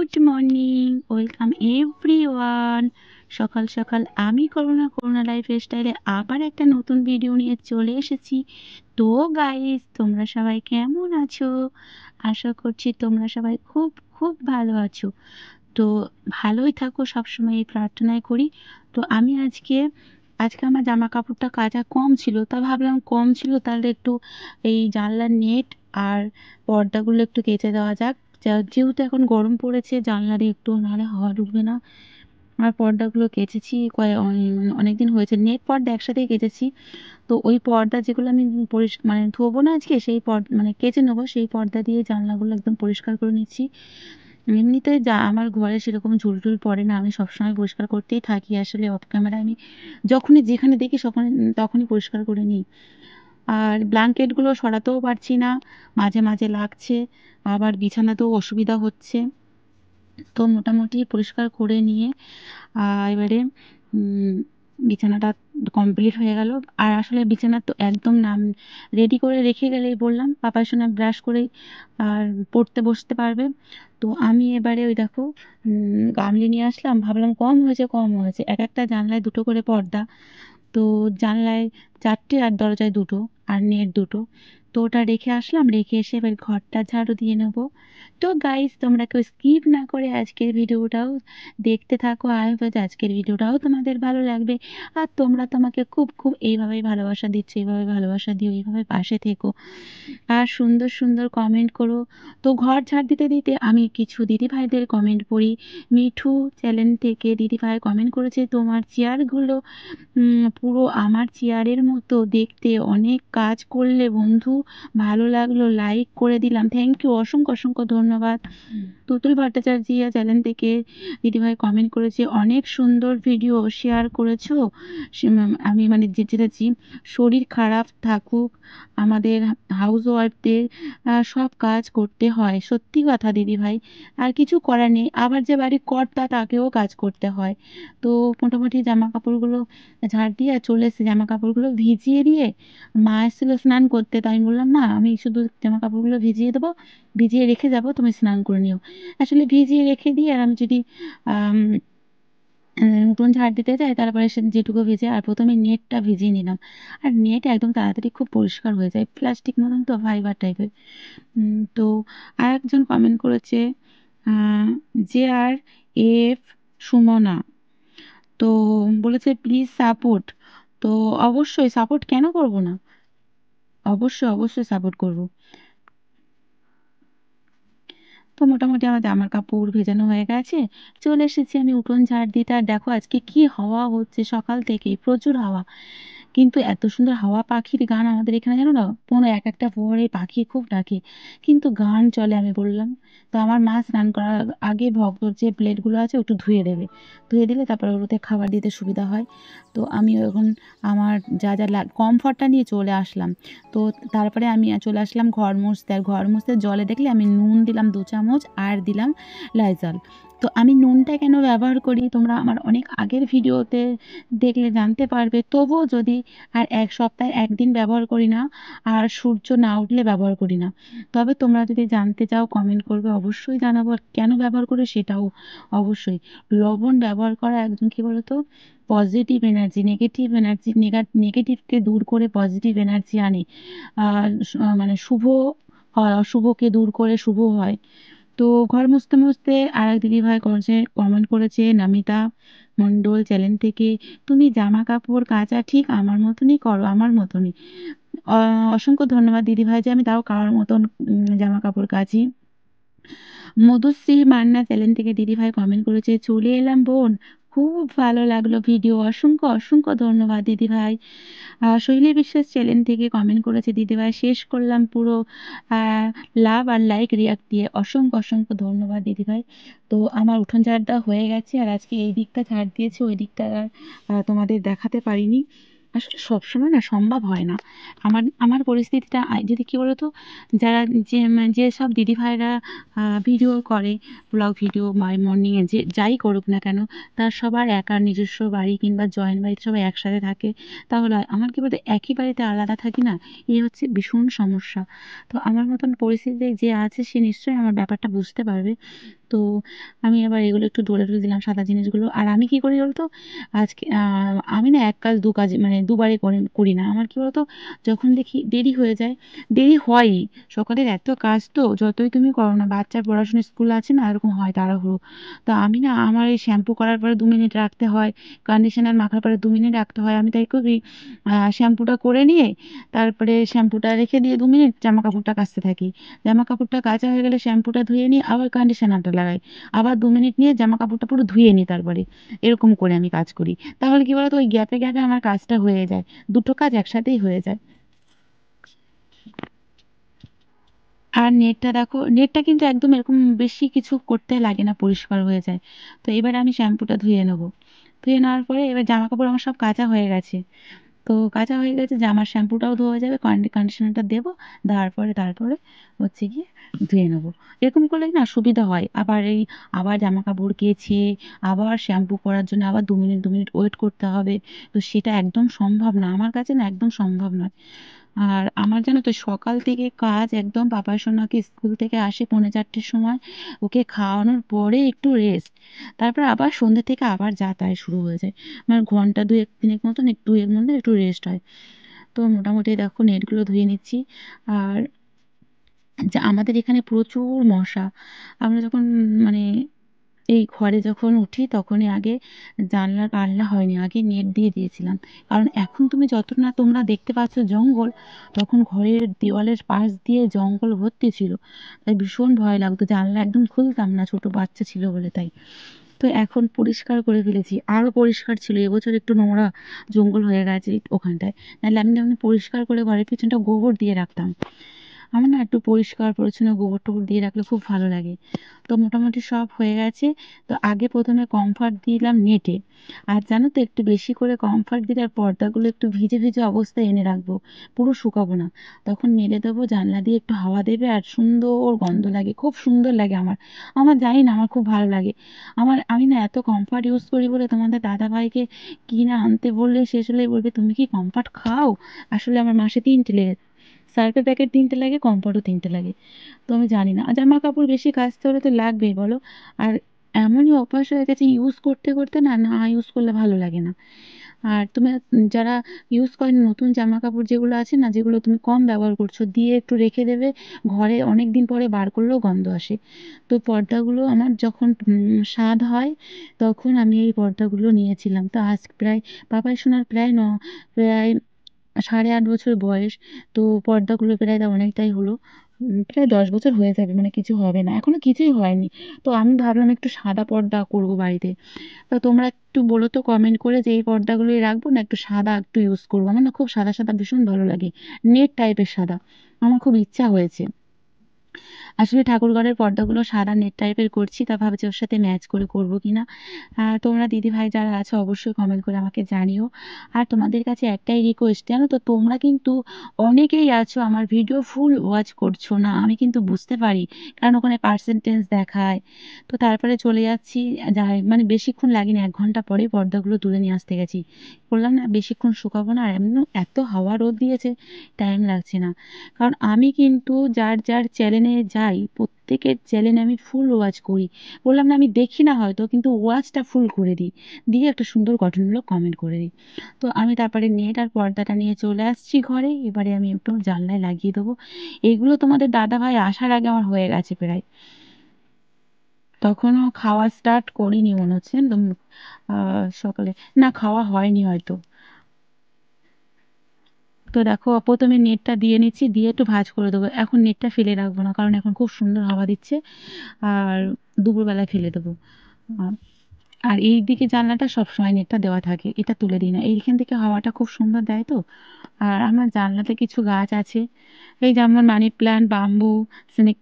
Good morning, welcome everyone. সকাল সকাল আমি করোনা লাইফস্টাইলে আবার একটা নতুন ভিডিও নিয়ে চলে এসেছি। তো গাইস, তোমরা সবাই কেমন আছো? আশা করছি তোমরা সবাই খুব খুব ভালো আছো। তো ভালোই থাকো, সবসময় এই প্রার্থনাই করি। তো আমি আজকে আজকে আমার জামা কাপড়টা কাচা কম ছিল, তা ভাবলাম কম ছিল তাহলে একটু এই জানলার নেট আর পর্দাগুলো একটু কেচে দেওয়া যাক। যেহেতু এখন গরম পড়েছে, জানলা দিয়ে একটু নাহলে হাওয়া ঢুকবে না। আর পর্দাগুলো কেচেছি অনেকদিন হয়েছে, নেট পর্দা একসাথেই কেচেছি। তো ওই পর্দা যেগুলো আমি মানে ধোবো না আজকে, সেই মানে কেচে নেবো, সেই পর্দা দিয়ে জানলাগুলো একদম পরিষ্কার করে নিচ্ছি। এমনিতে যা আমার ঘরে সেরকম ঝুল টুল পড়ে না, আমি সবসময় পরিষ্কার করতেই থাকি। আসলে অফ ক্যামেরা আমি যখনই যেখানে দেখি তখনই পরিষ্কার করে নিই। আর ব্ল্যাঙ্কেটগুলো সরাতেও পারছি না, মাঝে মাঝে লাগছে, আবার বিছানাতেও অসুবিধা হচ্ছে। তো মোটামুটি পরিষ্কার করে নিয়ে এবারে বিছানাটা কমপ্লিট হয়ে গেল। আর আসলে বিছানা তো একদম নাম রেডি করে রেখে গেলেই, বললাম পাপার সঙ্গে ব্রাশ করেই আর পড়তে বসতে পারবে। তো আমি এবারে ওই দেখো গামলি নিয়ে আসলাম, ভাবলাম কম হয়েছে, এক একটা জানলায় দুটো করে পর্দা। তো জানলায় চারটে আর দরজায় দুটো, আর নেট দুটো। তো ওটা রেখে আসলাম, রেখে এসে এবার ঘরটা ঝাড়ু দিয়ে নেবো। তো গাইস, তোমরা কেউ স্কিপ না করে আজকের ভিডিওটাও দেখতে থাকো। আই হোপ আজকের ভিডিওটাও তোমাদের ভালো লাগবে। আর তোমরা তোমাকে খুব খুব এইভাবেই ভালোবাসা দিচ্ছ, এইভাবে ভালোবাসা দিও, এইভাবে পাশে থেকো আর সুন্দর সুন্দর কমেন্ট করো। তো ঘর ঝাড় দিতে দিতে আমি কিছু দিদিভাইদের কমেন্ট পড়ি। মিঠু চ্যানেল থেকে দিদিভাই কমেন্ট করেছে, তোমার চেয়ারগুলো পুরো আমার চেয়ারের মতো দেখতে, অনেক কাজ করলে বন্ধু, ভালো লাগলো, লাইক করে দিলাম। থ্যাংক ইউ, অসংখ্য অসংখ্য ধন্যবাদ। তুতুল ভট্টাচার্যিয়া চ্যানেল থেকে দিদিভাই কমেন্ট করেছে, অনেক সুন্দর ভিডিও শেয়ার করেছো। আমি মানে যেটা শরীর খারাপ থাকুক, আমাদের হাউস ওয়াইফদের সব কাজ করতে হয়, সত্যি কথা দিদিভাই, আর কিছু করার নেই। আবার যে বাড়ির কর্তা, তাকেও কাজ করতে হয়। তো মোটামুটি জামা কাপড়গুলো ঝাড় দিয়ে চলে এসেছে, জামা কাপড়গুলো ভিজিয়ে দিয়ে মা এসেছিল স্নান করতে। তাই আমি বললাম, মা আমি শুধু জামা কাপড়গুলো ভিজিয়ে দেবো, ভিজিয়ে রেখে যাবো, তুমি স্নান করে নিও। আসলে ভিজিয়ে রেখে দিয়ে আর আমি যদি উঠোন ঝাড় দিতে যাই, তারপরে সে যেটুকু ভিজে, আর প্রথমে নেটটা ভিজিয়ে নিলাম। আর নেট একদম তাড়াতাড়ি খুব পরিষ্কার হয়ে যায়, প্লাস্টিক মতন তো, ফাইবার টাইপের। তো আর একজন কমেন্ট করেছে, যে আর এফ সুমনা, তো বলেছে প্লিজ সাপোর্ট। তো অবশ্যই সাপোর্ট কেন করব না, অবশ্যই অবশ্যই সাপোর্ট করব। তো মোটামুটি আমার জামার কাপড় ভেজানো হয়ে গেছে, চলে এসেছি আমি উঠোন ঝাড় দিতে। আর দেখো আজকে কি হাওয়া হচ্ছে, সকাল থেকেই প্রচুর হাওয়া। কিন্তু এত সুন্দর হাওয়া, পাখির গান আমাদের এখানে, জানো না, এক একটা ভোরে পাখি খুব ডাকে, কিন্তু গান চলে। আমি বললাম, তো আমার মা স্নান করার আগে ভক্তর যে প্লেটগুলো আছে একটু ধুয়ে দেবে, ধুয়ে দিলে তারপরে ওতে খাবার দিতে সুবিধা হয়। তো আমি এখন আমার যা যা কমফর্টটা নিয়ে চলে আসলাম। তো তারপরে আমি চলে আসলাম ঘর মুছতে। আর ঘর মুছতে জলে দেখলে আমি নুন দিলাম 2 চামচ, আর দিলাম লাইজল। তো আমি নুনটা কেন ব্যবহার করি, তোমরা আমার অনেক আগের ভিডিওতে দেখলে জানতে পারবে। তবুও যদি আর এক সপ্তাহে একদিন ব্যবহার করি না, আর সূর্য না উঠলে ব্যবহার করি না। তবে তোমরা যদি জানতে চাও কমেন্ট করবে, অবশ্যই জানাবো। আর কেন ব্যবহার করে সেটাও অবশ্যই। লবণ ব্যবহার করা একদম কি বলতো, পজিটিভ এনার্জি, নেগেটিভকে দূর করে পজিটিভ এনার্জি আনে। আর মানে শুভ হয়, অশুভকে দূর করে শুভ হয়। তো ঘর মুছতে মুছতে আর এক দিদিভাই কমেন্ট করেছে, নামিতা মণ্ডল চ্যানেল থেকে, তুমি জামা কাপড় কাচা ঠিক আমার মতনই করো, আমার মতনই। অসংখ্য ধন্যবাদ দিদিভাই, যে আমি তাও কারোর মতন জামা কাপড় কাচি। মধুশ্রী মান্না চ্যানেল থেকে দিদিভাই কমেন্ট করেছে, চলে এলাম বোন, খুব ভালো লাগলো ভিডিও, অসংখ্য অসংখ্য ধন্যবাদ দিদিভাই। শৈলী বিশ্বাস চ্যানেল থেকে কমেন্ট করেছে, দিদিভাই শেষ করলাম পুরো লাভ আর লাইক রিয়াক্ট দিয়ে, অসংখ্য অসংখ্য ধন্যবাদ দিদিভাই। তো আমার উঠোন ঝাড়টা হয়ে গেছে, আর আজকে এই দিকটা ঝাড় দিয়েছি, ওই দিকটা আর তোমাদের দেখাতে পারিনি। আসলে সবসময় না সম্ভব হয় না। আমার আমার পরিস্থিতিটা যদি কি বলতো, যারা যেসব দিদিভাইরা ভিডিও করে, ব্লগ ভিডিও, মাই মর্নিংয়ে যে যাই করুক না কেন, তার সবার একার নিজস্ব বাড়ি কিংবা জয়েন্ট বাড়িতে সবাই একসাথে থাকে। তাহলে আমার কি বলতো, একই বাড়িতে আলাদা থাকি না, এই হচ্ছে ভীষণ সমস্যা। তো আমার মতন পরিস্থিতিতে যে আছে, সে নিশ্চয়ই আমার ব্যাপারটা বুঝতে পারবে। তো তো আমি আবার এগুলো একটু ডলে ডলে দিলাম সাদা জিনিসগুলো। আর আমি কি করি বলতো, আজকে আমি না এক কাজ দু কাজ মানে দুবারে করি না। আমার কি বলতো, যখন দেখি দেরি হয়ে যায়, দেরি হয়ই, সকালের এত কাজ তো যতই তুমি করো না, বাচ্চার পড়াশোনা স্কুল আছে না, এরকম হয় তাড়াহুড়ো। তো আমি না, আমার এই শ্যাম্পু করার পরে 2 মিনিট রাখতে হয়, কন্ডিশনার মাখার পরে 2 মিনিট রাখতে হয়। আমি তাই করি, শ্যাম্পুটা করে নিয়ে তারপরে শ্যাম্পুটা রেখে দিয়ে 2 মিনিট জামা কাপড়টা কাচতে থাকি। জামা কাপড়টা কাচা হয়ে গেলে শ্যাম্পুটা ধুয়ে নিই, আবার কন্ডিশনারটা লাগাই, আবার 2 মিনিট নিয়ে জামা কাপড়টা পুরো ধুয়ে নিই তারপরে। এরকম করে আমি কাজ করি। তাহলে কি বলতো, ওই গ্যাপে গ্যাপে আমার কাজটা হয়ে যায়, দুটো কাজ একসাথেই হয়ে যায়। আর নেটটা দেখো, নেটটা কিন্তু একদম এরকম বেশি কিছু করতে লাগে না, পরিষ্কার হয়ে যায়। তো এবার আমি শ্যাম্পুটা ধুয়ে নেবো। ধুয়ে নেওয়ার পরে এবার জামা কাপড় আমার সব কাচা হয়ে গেছে। তো কাঁচা হয়ে গেছে, জামার শ্যাম্পুটাও ধোয়া যাবে, কন্ডিশনারটা দেবো, দেওয়ার পরে তারপরে হচ্ছে গিয়ে ধুয়ে নেবো। এরকম করলে না সুবিধা হয়। আবার জামা কাপড় কেচে আবার শ্যাম্পু করার জন্য আবার 2 মিনিট ওয়েট করতে হবে। তো সেটা একদম সম্ভব না, আমার কাছে না একদম সম্ভব নয়। আর আমার জানো তো সকাল থেকে কাজ একদম, পাপাই সোনাকে স্কুল থেকে আসে 3:45-র সময়, ওকে খাওয়ানোর পরে একটু রেস্ট, তারপর আবার সন্ধ্যে থেকে আবার যাতায়াত শুরু হয়ে যায়। আমার ঘন্টা দুয়েক তিনেক মতন একটু এর মধ্যে একটু রেস্ট হয়। তো মোটামুটি দেখো নেটগুলো ধুয়ে নিচ্ছি। আর আমাদের এখানে প্রচুর মশা। আমরা যখন মানে এই ঘরে যখন উঠি তখনই আগে জানলার পাল্লা হয়নি, আগে নেট দিয়ে দিয়েছিলাম। কারণ এখন তুমি যত না তোমরা দেখতে পাচ্ছ জঙ্গল, তখন ঘরের দেওয়ালের পাশ দিয়ে জঙ্গল ভর্তি ছিল। তাই ভীষণ ভয় লাগতো, জানলা একদম খুলতাম না, ছোট বাচ্চা ছিল বলে। তাই তো এখন পরিষ্কার করে ফেলেছি, আরো পরিষ্কার ছিল, এবছর একটু নোংরা জঙ্গল হয়ে গেছে ওখানটায়। নাহলে আমি যেমন পরিষ্কার করে ঘরের পিছনটা গোবর দিয়ে রাখতাম। আমার না একটু পরিষ্কার পরিচ্ছন্ন গোবর টোবর দিয়ে রাখলে খুব ভালো লাগে। তো মোটামুটি সব হয়ে গেছে। তো আগে প্রথমে কমফার্ট দিলাম নেটে। আর জানো তো, একটু বেশি করে কমফার্ট দিলে আর পর্দাগুলো একটু ভিজে ভিজে অবস্থায় এনে রাখবো, পুরো শুকাবো না। তখন মেলে দেবো, জানলা দিয়ে একটু হাওয়া দেবে আর সুন্দর গন্ধ লাগে, খুব সুন্দর লাগে আমার। আমার জানি না, আমার খুব ভালো লাগে। আমি না এত কমফার্ট ইউজ করি বলে তোমাদের দাদা ভাইকে কিনে আনতে বললে শেষ হলেই বলবে, তুমি কি কমফার্ট খাও? আসলে আমার মাসে 3টে লেগে, সার্ফের প্যাকেট 3টে লাগে, কমফর্টও 3টে লাগে। তো আমি জানি না, আর জামা কাপড় বেশি কাচতে হলে তো লাগবেই বলো। আর এমনই অভ্যাস হয়ে গেছে ইউজ করতে করতে, না না ইউজ করলে ভালো লাগে না। আর তুমি যারা ইউজ করেন, নতুন জামা কাপড় যেগুলো আছে না, যেগুলো তুমি কম ব্যবহার করছো, দিয়ে একটু রেখে দেবে, ঘরে অনেক দিন পরে বার করলেও গন্ধ আসে। তো পর্দাগুলো আমার যখন স্বাদ হয়, তখন আমি এই পর্দাগুলো নিয়েছিলাম। তো আজ প্রায় পাপাই সোনার প্রায় 8.5 বছর বয়স। তো পর্দাগুলো প্রায় তা অনেকটাই হলো, প্রায় 10 বছর হয়ে যাবে, মানে কিছু হবে না, এখনো কিছুই হয়নি। তো আমি ভাবলাম একটু সাদা পর্দা করব বাড়িতে। তো তোমরা একটু বলো তো কমেন্ট করে যে এই পর্দাগুলোই রাখবো না একটু সাদা একটু ইউজ করবো। আমার না খুব সাদা সাদা ভীষণ ভালো লাগে, নেট টাইপের সাদা, আমার খুব ইচ্ছা হয়েছে। আসলে ঠাকুরঘরের পর্দাগুলো সাদা নেট টাইপের করছি, তা ভাবছি ওর সাথে ম্যাচ করে করবো কিনা। তোমরা দিদি ভাই যারা আছো অবশ্যই কমেন্ট করে আমাকে জানিও। আর তোমাদের কাছে একটাই রিকোয়েস্ট, জানো তো, তোমরা কিন্তু অনেকেই আছো আমার ভিডিও ফুল ওয়াচ করছো না, আমি কিন্তু বুঝতে পারি, কারণ ওখানে পার্সেন্টেজ দেখায়। তো তারপরে চলে যাচ্ছি, যাই মানে বেশিক্ষণ লাগেনি, 1 ঘন্টা পরেই পর্দাগুলো তুলে নিয়ে আসতে গেছি। বললাম না বেশিক্ষণ শুকাবো না, আর এমন এত হাওয়া রোদ দিয়েছে, টাইম লাগছে না। কারণ আমি কিন্তু যার যার চ্যানেলে যাই, প্রত্যেকের চ্যানেলে আমি ফুল ওয়াচ করি। বললাম না, আমি দেখি না হয়তো, কিন্তু ওয়াচটা ফুল করে দিই, দিয়ে একটা সুন্দর গঠনমূলক কমেন্ট করে দিই। তো আমি তারপরে নেট আর পর্দাটা নিয়ে চলে আসছি ঘরে। এবারে আমি একটু জানলায় লাগিয়ে দেবো। এগুলো তোমাদের দাদা ভাই আসার আগে আমার হয়ে গেছে প্রায়, তখনও খাওয়া স্টার্ট করিনি মনে হচ্ছে। একদম সকালে না খাওয়া হয়নি হয়তো। তো দেখো প্রথমে নেটটা দিয়ে নিচ্ছি, দিয়ে একটু ভাঁজ করে দেবো। এখন নেটটা ফেলে রাখবো না, কারণ এখন খুব সুন্দর হাওয়া দিচ্ছে। আর দুপুরবেলায় ফেলে দেবো। আহ, আর এই দিকে জানলাটা সবসময় নেটটা দেওয়া থাকে, এটা তুলে দিই না, এইখান থেকে হাওয়াটা খুব সুন্দর দেয় তো। আর আমার জানলাতে কিছু গাছ আছে, এই যেমন মানি প্ল্যান্ট, বাম্বু, স্নেক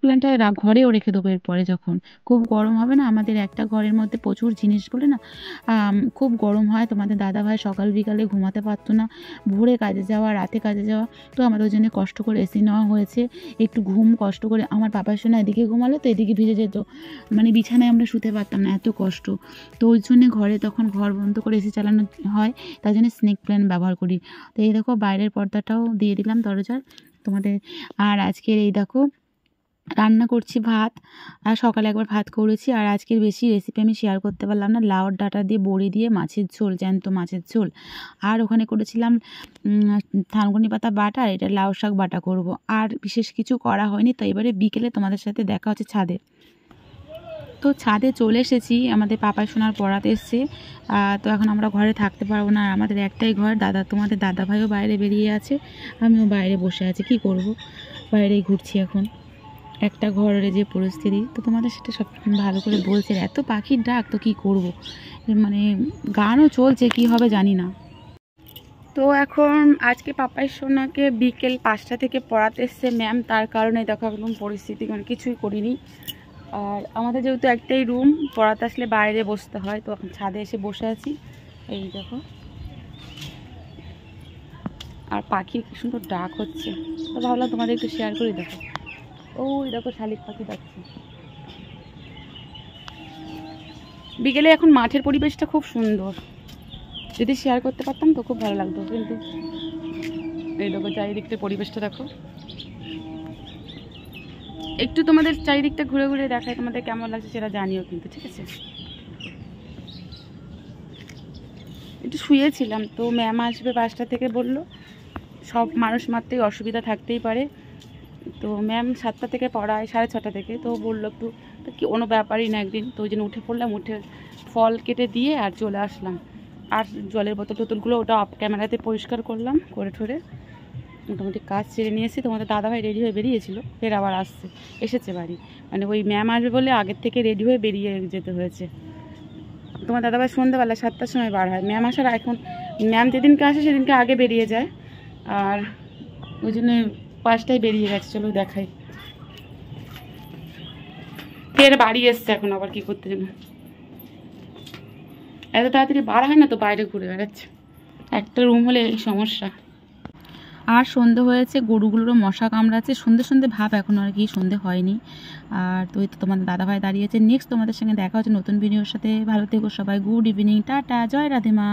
প্ল্যান্টটা ঘরেও রেখে দেবো এরপরে, যখন খুব গরম হবে না, আমাদের একটা ঘরের মধ্যে প্রচুর জিনিস বলে না, খুব গরম হয়। তোমাদের দাদা ভাই সকাল বিকালে ঘুমাতে পারতো না, ভোরে কাজে যাওয়া, রাতে কাজে যাওয়া। তো আমাদের ওই জন্য কষ্ট করে এসি নেওয়া হয়েছে, একটু ঘুম কষ্ট করে। আমার পাপার সোনা এদিকে ঘুমালো তো এদিকে ভিজে যেত, মানে বিছানায় আমরা শুতে পারতাম না, এত কষ্ট। তো ওই জন্যে ঘরে তখন ঘর বন্ধ করে এসি চালানো হয়, তাই জন্য স্নেক প্ল্যান্ট ব্যবহার করি। তো এই দেখো বাইরের পর্দাটাও দিয়ে দিলাম দরজার তোমাদের। আর আজকের এই দেখো রান্না করছি ভাত। আর সকালে একবার ভাত করেছি, আর আজকের বেশি রেসিপি আমি শেয়ার করতে পারলাম না। লাউর ডাঁটা দিয়ে বড়ি দিয়ে মাছের ঝোল, জ্যান্ত মাছের ঝোল। আর ওখানে করেছিলাম থানকুনি পাতা বাটা, আর এটা লাউ শাক বাটা করব। আর বিশেষ কিছু করা হয়নি। তো এবারে বিকেলে তোমাদের সাথে দেখা হচ্ছে ছাদে। তো ছাদে চলে এসেছি, আমাদের পাপাই সোনার পড়াতে এসছে। তো এখন আমরা ঘরে থাকতে পারবো না, আর আমাদের একটাই ঘর। তোমাদের দাদা ভাইও বাইরে বেরিয়ে আছে, আমিও বাইরে বসে আছি। কি করব, বাইরেই ঘুরছি এখন। একটা ঘরের যে পরিস্থিতি, তো তোমাদের সাথে সব ভালো করে বলছে। এত পাখির ডাক, তো কি করব, মানে গানও চলছে, কি হবে জানি না। তো এখন আজকে পাপাই সোনাকে বিকেল 5টা থেকে পড়াতে এসছে ম্যাম, তার কারণে দেখো একদম পরিস্থিতি, মানে কিছুই করিনি। আর আমাদের যেহেতু একটাই রুম, পড়াতে আসলে বাইরে বসতে হয়, তো এখন ছাদে এসে বসে আছি। এই দেখো, আর পাখির কি সুন্দর ডাক হচ্ছে, তো ভাবলাম তোমাদের একটু শেয়ার করে। দেখো ওই দেখো শালিক পাখি ডাকছে। বিকেলে এখন মাঠের পরিবেশটা খুব সুন্দর, যদি শেয়ার করতে পারতাম তো খুব ভালো লাগতো, কিন্তু এই দেখো চারিদিকটা পরিবেশটা দেখো। একটু তোমাদের চারিদিকটা ঘুরে ঘুরে দেখায়, তোমাদের কেমন লাগছে সেটা জানিও কিন্তু, ঠিক আছে। একটু শুয়েছিলাম, তো ম্যাম আসবে 5টা থেকে বলল। সব মানুষ মাত্রই অসুবিধা থাকতেই পারে, তো ম্যাম 7টা থেকে পড়ায়, 6:30 থেকে। তো বললো একটু, তো কি কোনো ব্যাপারই না একদিন, তো ওই জন্য উঠে পড়লাম, উঠে ফল কেটে দিয়ে আর চলে আসলাম। আর জলের বোতলগুলো ওটা অফ ক্যামেরাতে পরিষ্কার করলাম, করে ঠরে মোটামুটি কাজ সেরে নিয়ে এসে। তোমাদের দাদাভাই রেডি হয়ে বেরিয়েছিল, ফের আবার এসেছে বাড়ি। মানে ওই ম্যাম আসবে বলে আগের থেকে রেডি হয়ে বেরিয়ে যেতে হয়েছে। তোমার দাদাভাই সন্ধ্যাবেলা 7টার সময় বার হয়, ম্যাম আসার এখন ম্যাম যেদিনকে আসে সেদিনকে আগে বেরিয়ে যায়, আর ওই জন্য 5টায় বেরিয়ে গেছে। চলো দেখাই, ফের বাড়ি এসছে এখন, আবার কি করতে জানো, এত তাড়াতাড়ি বার হয় না, তো বাইরে ঘুরে বেড়াচ্ছে। একটা রুম হলে এই সমস্যা। আর সন্ধে হয়েছে, গরুগুলোরও মশা কামড়াচ্ছে। সন্ধে সন্ধে ভাব, এখন আর কি সন্ধে হয়নি। আর তো তোমাদের দাদাভাই দাঁড়িয়েছে। নেক্সট তোমাদের সঙ্গে দেখা হচ্ছে নতুন ভিডিওর সাথে। ভালো থেকো সবাই, গুড ইভিনিং, টাটা, জয় রাধে মা।